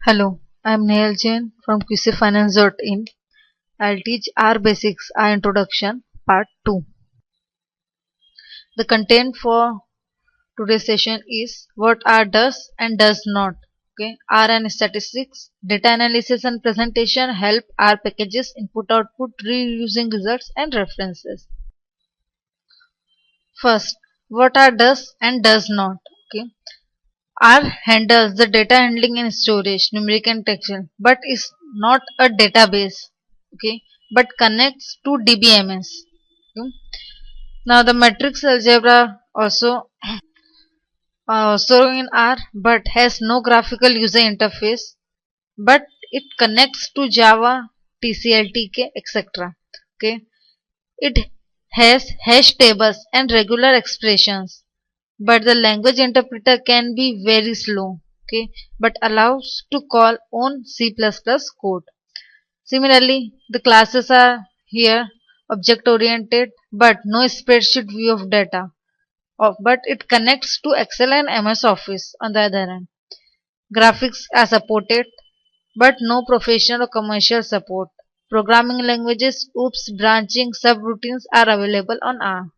Hello, I'm Nehal Jain from QCfinance.in. I'll teach R Basics, R Introduction, Part 2. The content for today's session is what R does and does not. Okay, R and statistics, data analysis and presentation help R packages input-output, reusing results and references. First, what R does and does not. Okay, R handles the data handling and storage, numeric and textual, but is not a database, okay, but connects to DBMS. Okay. Now the matrix algebra also in R, but has no graphical user interface, but it connects to Java, TCL/TK, etc. Okay, it has hash tables and regular expressions, but the language interpreter can be very slow, okay, but allows to call on C++ code. Similarly, the classes are here object oriented but no spreadsheet view of data, but it connects to Excel and MS Office. On the other hand, graphics are supported but no professional or commercial support. Programming languages, OOPS, branching, subroutines are available on R.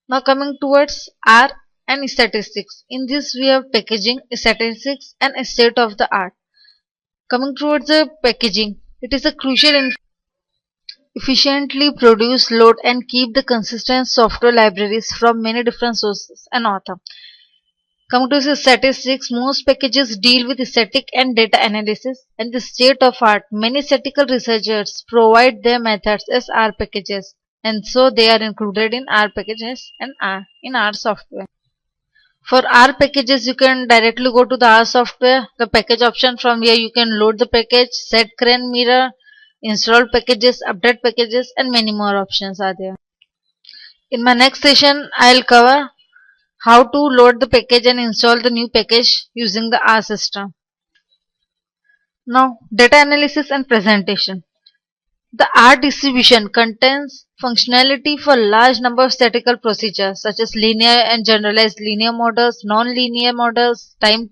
Now coming towards R and statistics. In this we have packaging, statistics and state of the art. Coming towards the packaging, it is a crucial in efficiently produce, load and keep the consistent software libraries from many different sources and author. Coming to the statistics, most packages deal with static and data analysis and the state of art. Many statistical researchers provide their methods as R packages, and so they are included in R packages and in R software. For R packages, you can directly go to the R software, the package option. From here you can load the package, set crane mirror, install packages, update packages and many more options are there. In my next session, I'll cover how to load the package and install the new package using the R system. Now, data analysis and presentation. The R distribution contains functionality for large number of statistical procedures such as linear and generalized linear models, non-linear models, time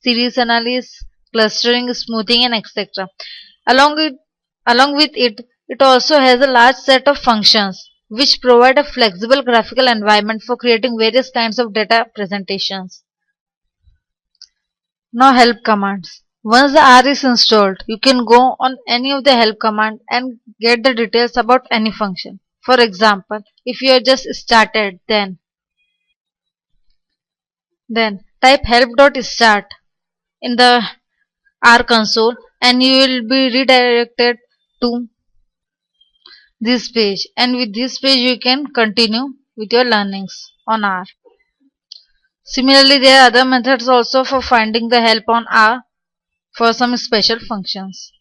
series analysis, clustering, smoothing and etc. Along with it, it also has a large set of functions which provide a flexible graphical environment for creating various kinds of data presentations. Now help commands. Once the R is installed, you can go on any of the help command and get the details about any function. For example, if you are just started, then type help.start in the R console and you will be redirected to this page, and with this page you can continue with your learnings on R. Similarly, there are other methods also for finding the help on R for some special functions.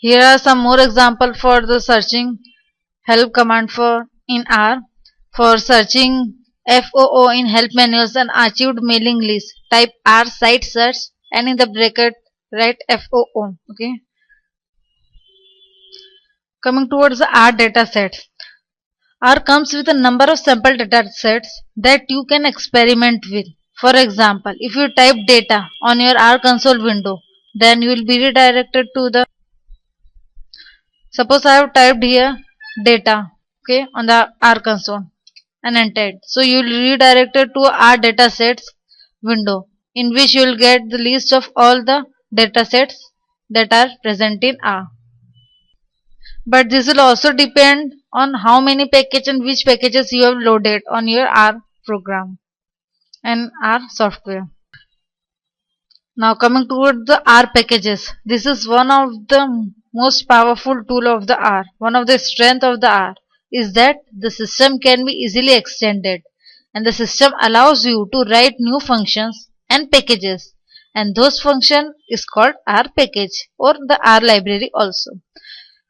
Here are some more examples for the searching help command for in R. For searching FOO in help menus and archived mailing list, type R site search and in the bracket write FOO. Okay. Coming towards the R data sets. R comes with a number of sample data sets that you can experiment with. For example, if you type data on your R console window, then you will be redirected to the, suppose I have typed here data, okay, on the R console and entered. So you will be redirected to R datasets window in which you will get the list of all the datasets that are present in R. But this will also depend on how many packages and which packages you have loaded on your R program and R software. Now coming towards the R packages. This is one of the most powerful tool of the R. One of the strength of the R is that the system can be easily extended and the system allows you to write new functions and packages, and those function is called R package or the R library also.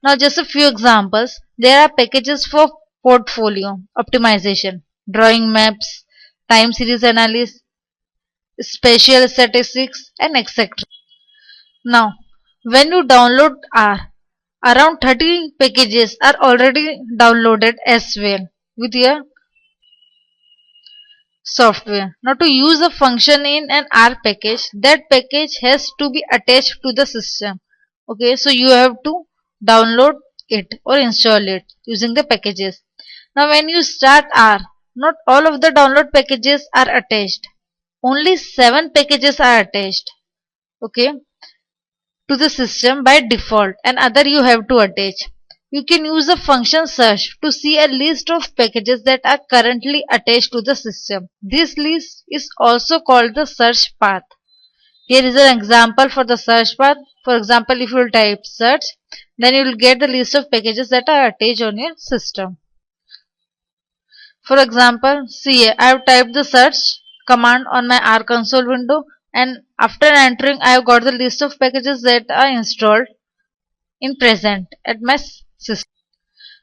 Now just a few examples. There are packages for portfolio optimization, drawing maps, time series analysis, spatial statistics and etc. Now when you download R, around 30 packages are already downloaded as well with your software. Now to use a function in an R package, that package has to be attached to the system. Okay, so you have to download it or install it using the packages. Now when you start R, not all of the download packages are attached. Only 7 packages are attached. Okay, to the system by default, and other you have to attach. You can use a function search to see a list of packages that are currently attached to the system. This list is also called the search path. Here is an example for the search path. For example, if you will type search, then you will get the list of packages that are attached on your system. For example, see I have typed the search command on my R console window, and after entering I have got the list of packages that are installed in present at my system.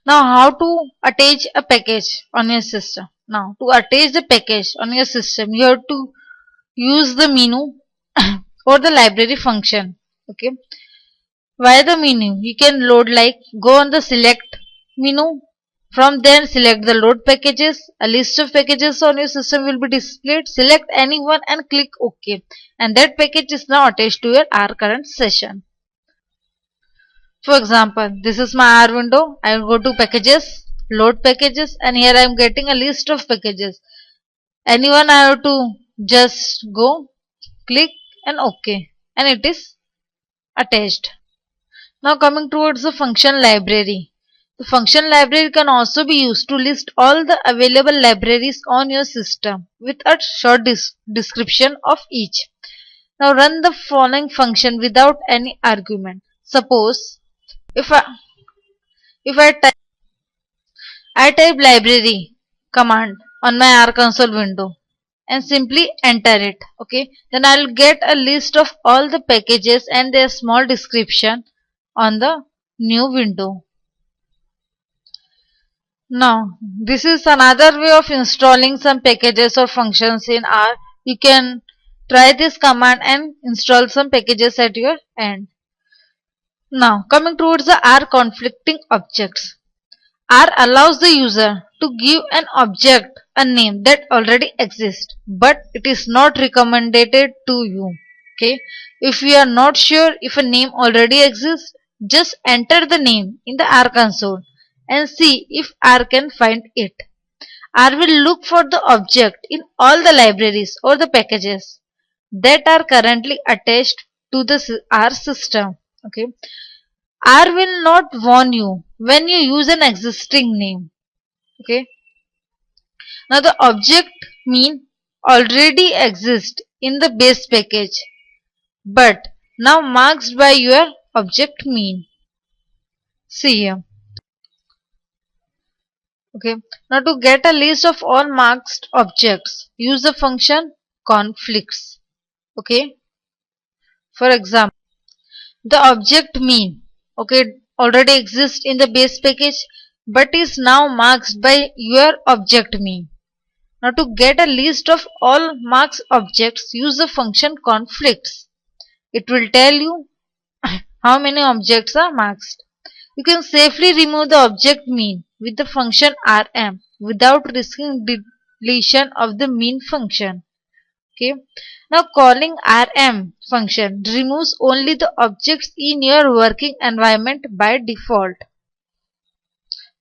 Now how to attach a package on your system? Now to attach the package on your system, you have to use the menu or the library function. Okay, via the menu you can load, like go on the select menu. From there select the load packages. A list of packages on your system will be displayed. Select any one and click OK, and that package is now attached to your R current session. For example, this is my R window. I will go to packages, load packages, and here I am getting a list of packages. Anyone I have to just go, click and OK, and it is attached. Now coming towards the function library. The function library can also be used to list all the available libraries on your system with a short description of each. Now run the following function without any argument. Suppose if I type library command on my R console window and simply enter it. Okay, then I will get a list of all the packages and their small description on the new window. Now this is another way of installing some packages or functions in R. You can try this command and install some packages at your end. Now coming towards the R conflicting objects. R allows the user to give an object a name that already exists, but it is not recommended to you. Okay, if you are not sure if a name already exists, just enter the name in the R console and see if R can find it. R will look for the object in all the libraries or the packages that are currently attached to the R system. Okay, R will not warn you when you use an existing name. Okay, now the object mean already exists in the base package, but now marked by your object mean. See here. Okay, now to get a list of all marked objects, use the function conflicts. Okay, for example, the object mean, okay, already exists in the base package but is now marked by your object mean. Now to get a list of all marked objects, use the function conflicts. It will tell you how many objects are marked. You can safely remove the object mean with the function rm without risking deletion of the mean function. Okay, now calling rm function removes only the objects in your working environment by default.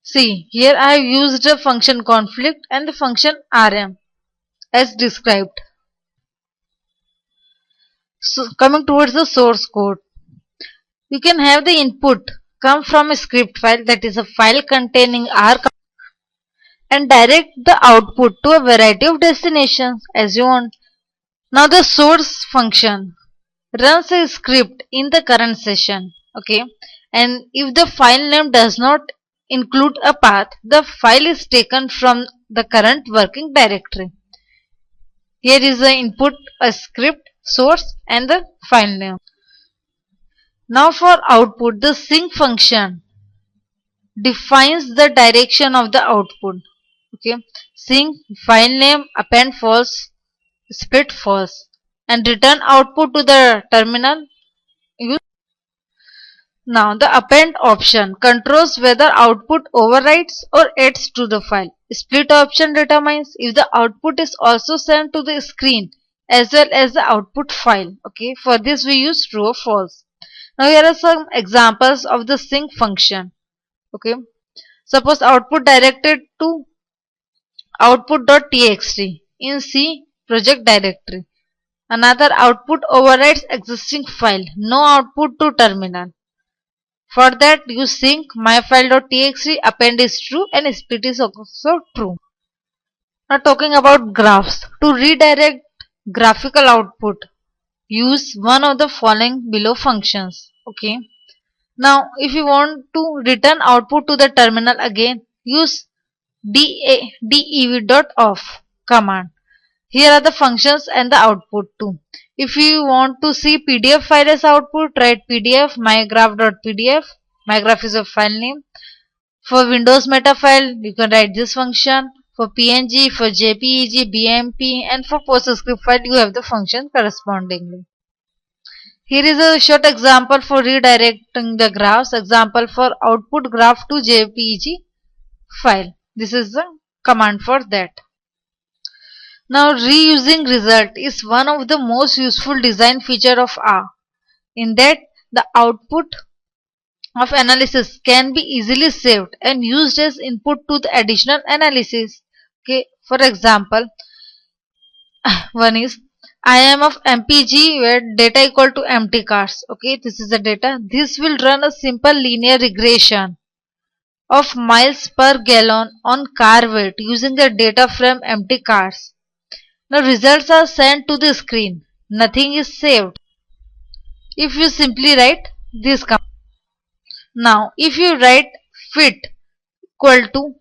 See, here I have used the function conflict and the function rm as described. So coming towards the source code, you can have the input come from a script file, that is a file containing R, and direct the output to a variety of destinations as you want. Now the source function runs a script in the current session. Okay, and if the file name does not include a path, the file is taken from the current working directory. Here is the input, a script, source and the file name. Now for output, the sync function defines the direction of the output. Okay, sync file name append false, split false, and return output to the terminal. Now the append option controls whether output overwrites or adds to the file. Split option determines if the output is also sent to the screen as well as the output file. Okay, for this we use true or false. Now here are some examples of the sync function. Okay, suppose output directed to output.txt in C project directory. Another output overrides existing file. No output to terminal. For that use sync myfile.txt, append is true and split is also true. Now talking about graphs. To redirect graphical output, use one of the following below functions. Okay. Now if you want to return output to the terminal again, use dev.off command. Here are the functions and the output too. If you want to see PDF file as output, write PDF mygraph.pdf. Mygraph is a file name. For Windows meta file, you can write this function. For PNG, for JPEG, BMP, and for PostScript file, you have the function correspondingly. Here is a short example for redirecting the graphs. Example for output graph to JPEG file. This is the command for that. Now reusing result is one of the most useful design feature of R. In that the output of analysis can be easily saved and used as input to the additional analysis. Okay, for example, one is IM of MPG where data equal to empty cars. Okay, this is the data. This will run a simple linear regression of miles per gallon on car weight using the data from empty cars. Now results are sent to the screen. Nothing is saved. If you simply write this command. Now if you write fit equal to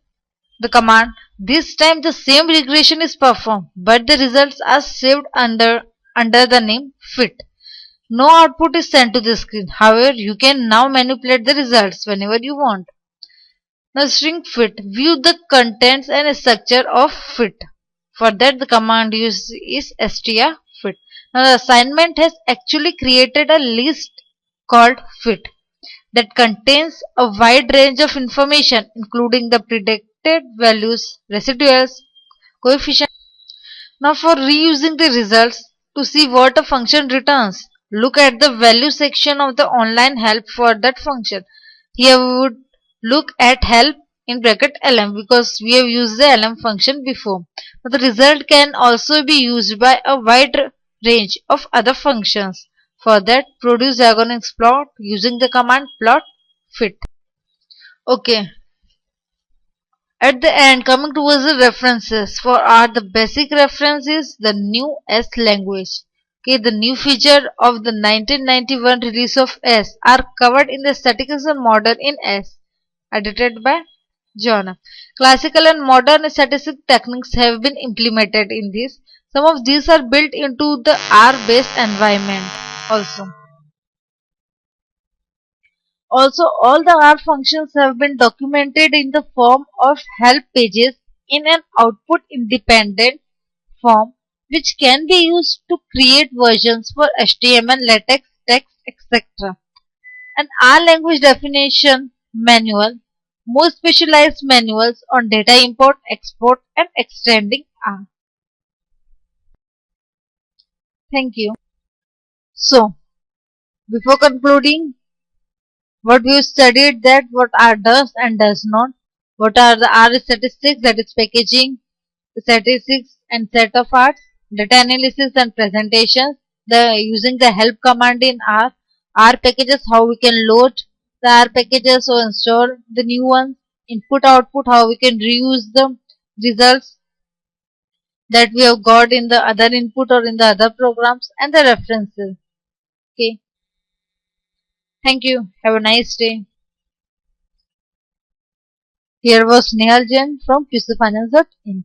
the command, this time the same regression is performed but the results are saved under the name fit. No output is sent to the screen. However, you can now manipulate the results whenever you want. Now string fit, view the contents and structure of fit. For that the command used is strfit. Now the assignment has actually created a list called fit that contains a wide range of information including the predicted values, residuals, coefficients. Now for reusing the results to see what a function returns, look at the value section of the online help for that function. Here we would look at help in bracket lm because we have used the lm function before. But the result can also be used by a wide range of other functions. For that, produce diagonal plot using the command plot fit. Okay. At the end, coming towards the references, for R, the basic reference is the new S language. Okay, the new feature of the 1991 release of S are covered in the statistics and model in S, edited by John. Classical and modern statistical techniques have been implemented in this. Some of these are built into the R-based environment also. Also, all the R functions have been documented in the form of help pages in an output independent form which can be used to create versions for HTML, LaTeX, text, etc. An R language definition manual, more specialized manuals on data import, export and extending R. Thank you. So, before concluding, what we studied that what R does and does not, what are the R statistics, that is packaging, statistics and set of R's, data analysis and presentations, the using the help command in R packages, how we can load the R packages or install the new ones, input output, how we can reuse the results that we have got in the other input or in the other programs, and the references. Okay. Thank you. Have a nice day. Here was Nehal Jain from QCFinance.in.